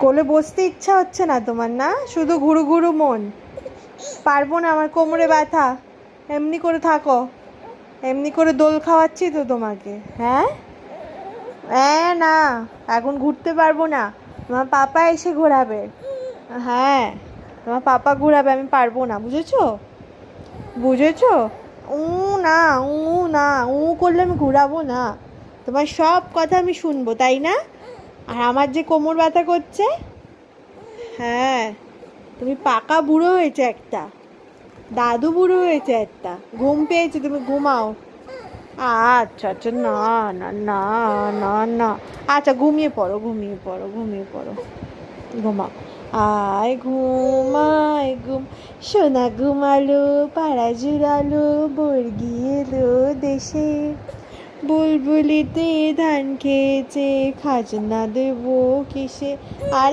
কোলে বসতে ইচ্ছা হচ্ছে না তোমার, না? শুধু ঘুরু ঘুরু মন। পারবো না, আমার কোমরে ব্যথা। এমনি করে থাকো, এমনি করে দোল খাওয়াচ্ছি তো তোমাকে। হ্যাঁ হ্যাঁ, না, এখন ঘুরতে পারবো না। তোমার পাপা এসে ঘোরাবে। হ্যাঁ, তোমার পাপা ঘোরাবে, আমি পারবো না, বুঝেছো? বুঝেছো? উ না, উ না, উ করলে আমি ঘুরাবো না। তোমার সব কথা আমি শুনবো, তাই না? আর আমার যে কোমর ব্যথা করছে। হ্যাঁ, তুমি পাকা বুড়ো হয়েছে একটা, দাদু বুড়ো হয়েছে একটা। ঘুম পেয়েছে, তুমি ঘুমাও। আচ্ছা আচ্ছা, না না না না না, আচ্ছা ঘুমিয়ে পড়ো, ঘুমিয়ে পড়ো, ঘুমিয়ে পড়ো, ঘুমাও। আয় ঘুমায় ঘুম, সোনা ঘুমালো, পাড়া জুড়ালো, বর্গি এলো দেশে, বুলবুলিতে ধান খেয়েছে, খাজনা দেবো কিসে। আর